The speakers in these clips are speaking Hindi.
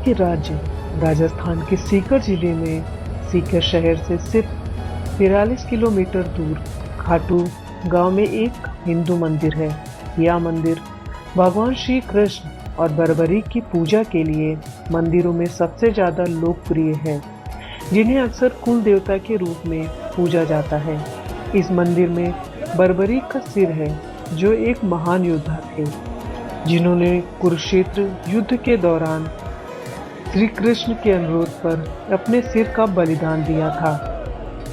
के राज्य राजस्थान के सीकर जिले में सीकर शहर से सिर्फ 43 किलोमीटर दूर खाटू गांव में एक हिंदू मंदिर है। यह मंदिर भगवान श्री कृष्ण और बर्बरीक की पूजा के लिए मंदिरों में सबसे ज्यादा लोकप्रिय है, जिन्हें अक्सर कुल देवता के रूप में पूजा जाता है। इस मंदिर में बर्बरीक का सिर है, जो एक महान योद्धा थे, जिन्होंने कुरुक्षेत्र युद्ध के दौरान श्री कृष्ण के अनुरोध पर अपने सिर का बलिदान दिया था।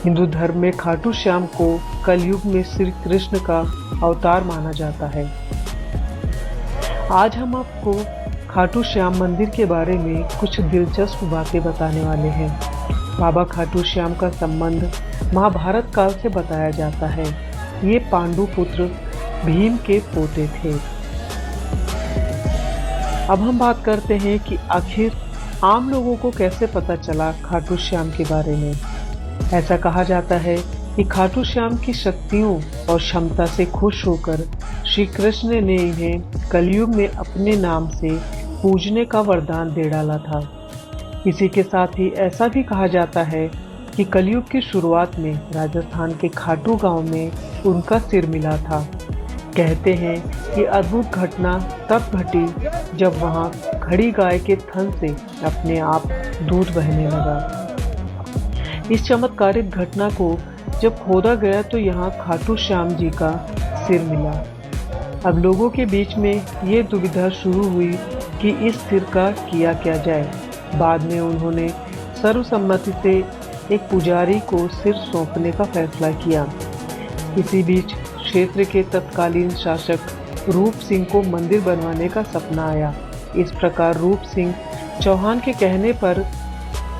हिंदू धर्म में खाटू श्याम को कलयुग में श्री कृष्ण का अवतार माना जाता है। आज हम आपको खाटू श्याम मंदिर के बारे में कुछ दिलचस्प बातें बताने वाले हैं। बाबा खाटू श्याम का संबंध महाभारत काल से बताया जाता है। ये पांडु पुत्र भीम के पोते थे। अब हम बात करते हैं कि आखिर आम लोगों को कैसे पता चला खाटू श्याम के बारे में। ऐसा कहा जाता है कि खाटू श्याम की शक्तियों और क्षमता से खुश होकर श्री कृष्ण ने इन्हें कलयुग में अपने नाम से पूजने का वरदान दे डाला था। इसी के साथ ही ऐसा भी कहा जाता है कि कलयुग की शुरुआत में राजस्थान के खाटू गांव में उनका सिर मिला था। कहते हैं कि अद्भुत घटना तब घटी जब वहां खड़ी गाय के थन से अपने आप दूध बहने लगा। इस चमत्कारिक घटना को जब खोदा गया तो यहाँ खाटू श्याम जी का सिर मिला। अब लोगों के बीच में ये दुविधा शुरू हुई कि इस सिर का किया क्या जाए। बाद में उन्होंने सर्वसम्मति से एक पुजारी को सिर सौंपने का फैसला किया। इसी बीच क्षेत्र के तत्कालीन शासक रूप सिंह को मंदिर बनवाने का सपना आया। इस प्रकार रूप सिंह चौहान के कहने पर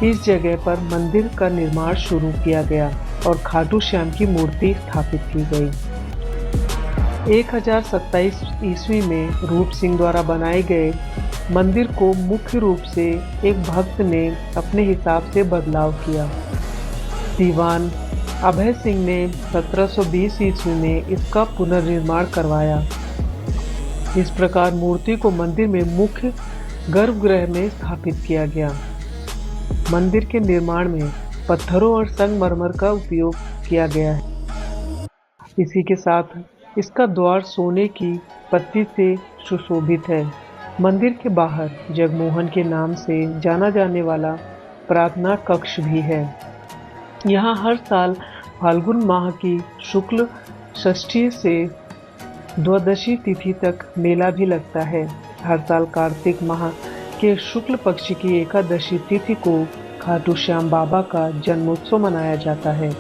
इस जगह पर मंदिर का निर्माण शुरू किया गया और खाटू श्याम की मूर्ति स्थापित की गई। 1027 ईस्वी में रूप सिंह द्वारा बनाए गए मंदिर को मुख्य रूप से एक भक्त ने अपने हिसाब से बदलाव किया। दीवान अभय सिंह ने 1720 ईस्वी में इसका पुनर्निर्माण करवाया। इस प्रकार मूर्ति को मंदिर में मुख्य गर्भगृह में स्थापित किया गया। मंदिर के निर्माण में पत्थरों और संगमरमर का उपयोग किया गया है। इसी के साथ इसका द्वार सोने की पत्ती से सुशोभित है। मंदिर के बाहर जगमोहन के नाम से जाना जाने वाला प्रार्थना कक्ष भी है। यहाँ हर साल फाल्गुन माह की शुक्ल षष्ठी से द्वादशी तिथि तक मेला भी लगता है। हर साल कार्तिक माह के शुक्ल पक्ष की एकादशी तिथि को खाटू श्याम बाबा का जन्मोत्सव मनाया जाता है।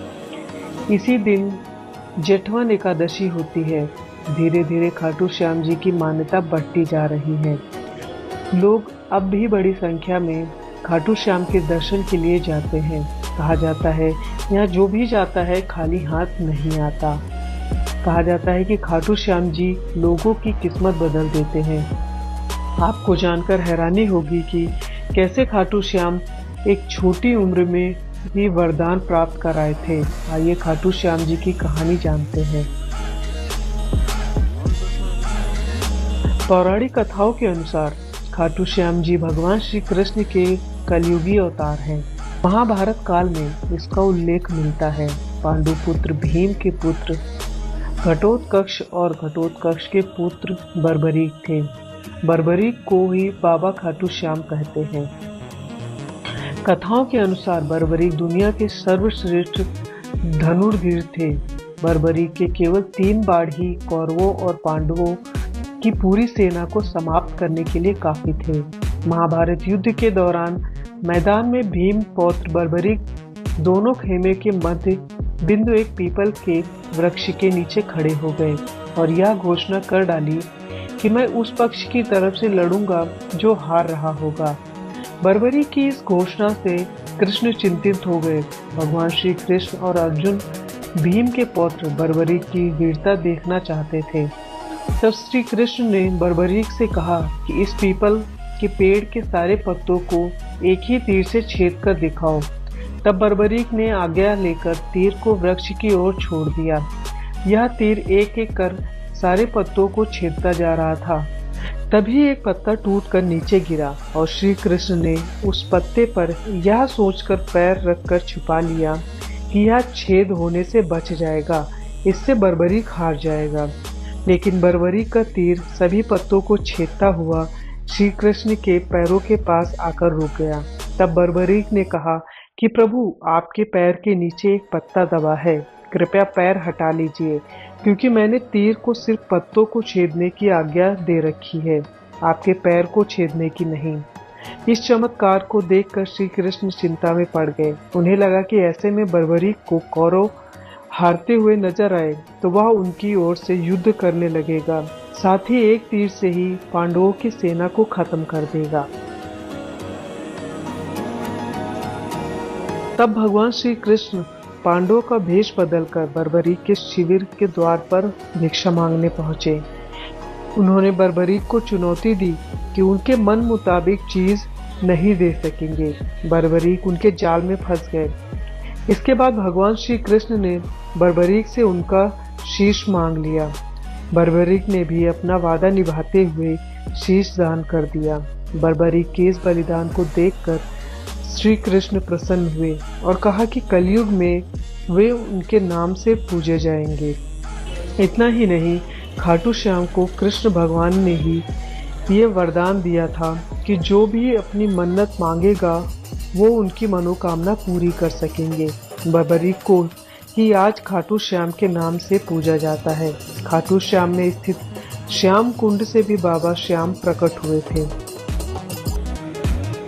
इसी दिन जेठवन एकादशी होती है। धीरे धीरे खाटू श्याम जी की मान्यता बढ़ती जा रही है। लोग अब भी बड़ी संख्या में खाटू श्याम के दर्शन के लिए जाते हैं। कहा जाता है यहाँ जो भी जाता है खाली हाथ नहीं आता। कहा जाता है कि खाटू श्याम जी लोगों की किस्मत बदल देते हैं। आपको जानकर हैरानी होगी कि कैसे खाटू श्याम एक छोटी उम्र में ही वरदान प्राप्त कर आए थे। आइए खाटू श्याम जी की कहानी जानते हैं। पौराणिक कथाओं के अनुसार खाटू श्याम जी भगवान श्री कृष्ण के कलयुगी अवतार हैं। महाभारत काल में इसका उल्लेख मिलता है। पांडु पुत्र भीम के पुत्र घटोत्कच और घटोत्कच के पुत्र बर्बरीक थे। बर्बरीक को ही बाबा खाटू श्याम कहते हैं। कथाओं के अनुसार बर्बरीक दुनिया के सर्वश्रेष्ठ धनुर्धीर थे। बर्बरीक के केवल 3 बाढ़ ही कौरवों और पांडवों की पूरी सेना को समाप्त करने के लिए काफी थे। महाभारत युद्ध के दौरान मैदान में भीम पौत्र बर्बरीक दोनों खेमे के मध्य बिंदु एक पीपल के वृक्ष के नीचे खड़े हो गए और यह घोषणा कर डाली कि मैं उस पक्ष की तरफ से लड़ूंगा जो हार रहा होगा। बर्बरीक की इस घोषणा से कृष्ण चिंतित हो गए। भगवान श्री कृष्ण और अर्जुन भीम के पौत्र बर्बरीक की वीरता देखना चाहते थे। तब श्री कृष्ण ने बर्बरीक से कहा कि इस पीपल के पेड़ के सारे पत्तों को एक ही तीर से छेद कर दिखाओ। तब बर्बरीक ने आज्ञा लेकर तीर को वृक्ष की ओर छोड़ दिया। यह तीर एक एक कर सारे पत्तों को छेदता जा रहा था। तभी एक पत्ता टूटकर नीचे गिरा और श्री कृष्ण ने उस पत्ते पर यह सोचकर पैर रखकर छुपा लिया कि यह छेद होने से बच जाएगा, इससे बर्बरीक हार जाएगा। लेकिन बर्बरीक का तीर सभी पत्तों को छेदता हुआ श्री कृष्ण के पैरों के पास आकर रुक गया। तब बर्बरीक ने कहा कि प्रभु, आपके पैर के नीचे एक पत्ता दबा है, कृपया पैर हटा लीजिए, क्योंकि मैंने तीर को सिर्फ पत्तों को छेदने की आज्ञा दे रखी है, आपके पैर को छेदने की नहीं। इस चमत्कार को देखकर श्री कृष्ण चिंता में पड़ गए। उन्हें लगा कि ऐसे में बर्बरीक को कौरव हारते हुए नजर आए तो वह उनकी ओर से युद्ध करने लगेगा, साथ ही एक तीर से ही पांडवों की सेना को खत्म कर देगा। तब भगवान श्री कृष्ण पांडवों का भेष बदलकर बर्बरीक के शिविर के द्वार पर भिक्षा मांगने पहुंचे। उन्होंने बर्बरीक को चुनौती दी कि उनके मन मुताबिक चीज नहीं दे सकेंगे। बर्बरीक उनके जाल में फंस गए। इसके बाद भगवान श्री कृष्ण ने बर्बरीक से उनका शीश मांग लिया। बर्बरीक ने भी अपना वादा निभाते हुए शीश दान कर दिया। बर्बरीक के इस बलिदान को देखकर श्री कृष्ण प्रसन्न हुए और कहा कि कलयुग में वे उनके नाम से पूजे जाएंगे। इतना ही नहीं, खाटू श्याम को कृष्ण भगवान ने ही ये वरदान दिया था कि जो भी अपनी मन्नत मांगेगा वो उनकी मनोकामना पूरी कर सकेंगे। बर्बरीक को ही आज खाटू श्याम के नाम से पूजा जाता है। खाटू श्याम में स्थित श्याम कुंड से भी बाबा श्याम प्रकट हुए थे।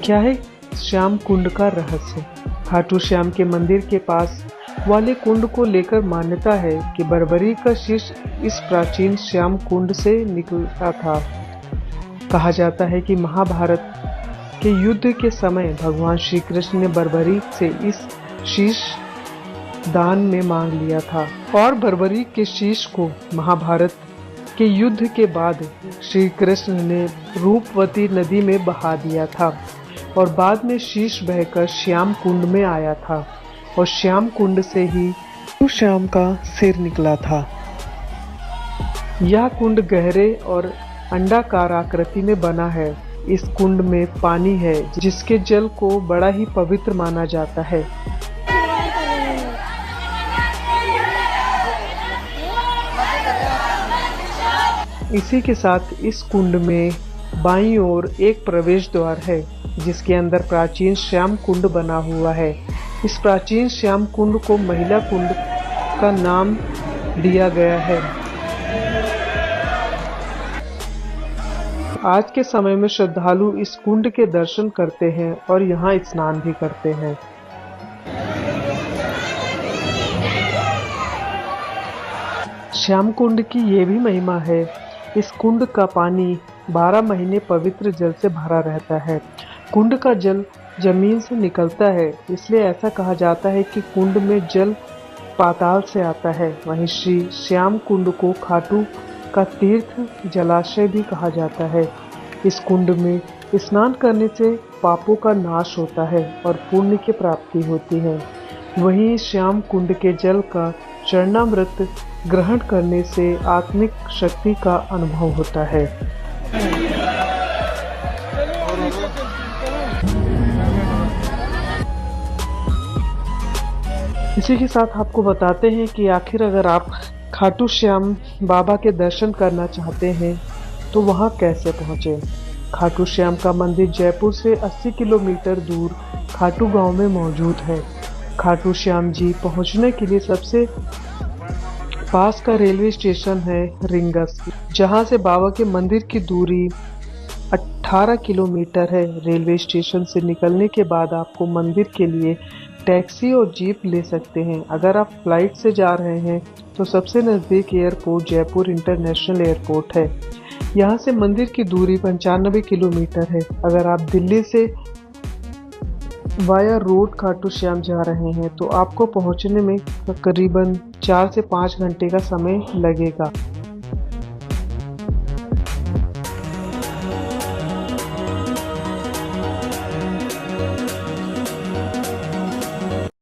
क्या है श्याम कुंड का रहस्य? खाटू श्याम के मंदिर के पास वाले कुंड को लेकर मान्यता है कि बर्बरीक का शीश इस प्राचीन श्याम कुंड से निकला था। कहा जाता है कि महाभारत के युद्ध के समय भगवान श्री कृष्ण ने बर्बरीक से इस शीश दान में मांग लिया था और बर्बरीक के शीश को महाभारत के युद्ध के बाद श्री कृष्ण ने रूपवती नदी में बहा दिया था और बाद में शीश बहकर श्याम कुंड में आया था और श्याम कुंड से ही श्याम का सिर निकला था। यह कुंड गहरे और अंडाकार आकृति में बना है। इस कुंड में पानी है जिसके जल को बड़ा ही पवित्र माना जाता है। इसी के साथ इस कुंड में बाईं ओर एक प्रवेश द्वार है जिसके अंदर प्राचीन श्याम कुंड बना हुआ है। इस प्राचीन श्याम कुंड को महिला कुंड का नाम दिया गया है। आज के समय में श्रद्धालु इस कुंड के दर्शन करते हैं और यहाँ स्नान भी करते हैं। श्याम कुंड की ये भी महिमा है, इस कुंड का पानी 12 महीने पवित्र जल से भरा रहता है। कुंड का जल जमीन से निकलता है, इसलिए ऐसा कहा जाता है कि कुंड में जल पाताल से आता है। वहीं श्री श्याम कुंड को खाटू का तीर्थ जलाशय भी कहा जाता है। इस कुंड में स्नान करने से पापों का नाश होता है और पुण्य की प्राप्ति होती है। वहीं श्याम कुंड के जल का चरणामृत ग्रहण करने से आत्मिक शक्ति का अनुभव होता है। इसी के साथ आपको बताते हैं कि आखिर अगर आप खाटू श्याम बाबा के दर्शन करना चाहते हैं तो वहां कैसे पहुंचे। खाटू श्याम का मंदिर जयपुर से 80 किलोमीटर दूर खाटू गांव में मौजूद है। खाटू श्याम जी पहुंचने के लिए सबसे पास का रेलवे स्टेशन है रिंगस, जहां से बाबा के मंदिर की दूरी 18 किलोमीटर है। रेलवे स्टेशन से निकलने के बाद आपको मंदिर के लिए टैक्सी और जीप ले सकते हैं। अगर आप फ्लाइट से जा रहे हैं तो सबसे नज़दीक एयरपोर्ट जयपुर इंटरनेशनल एयरपोर्ट है। यहाँ से मंदिर की दूरी 95 किलोमीटर है। अगर आप दिल्ली से वाया रोड खाटू श्याम जा रहे हैं तो आपको पहुँचने में तकरीबन 4 से 5 घंटे का समय लगेगा।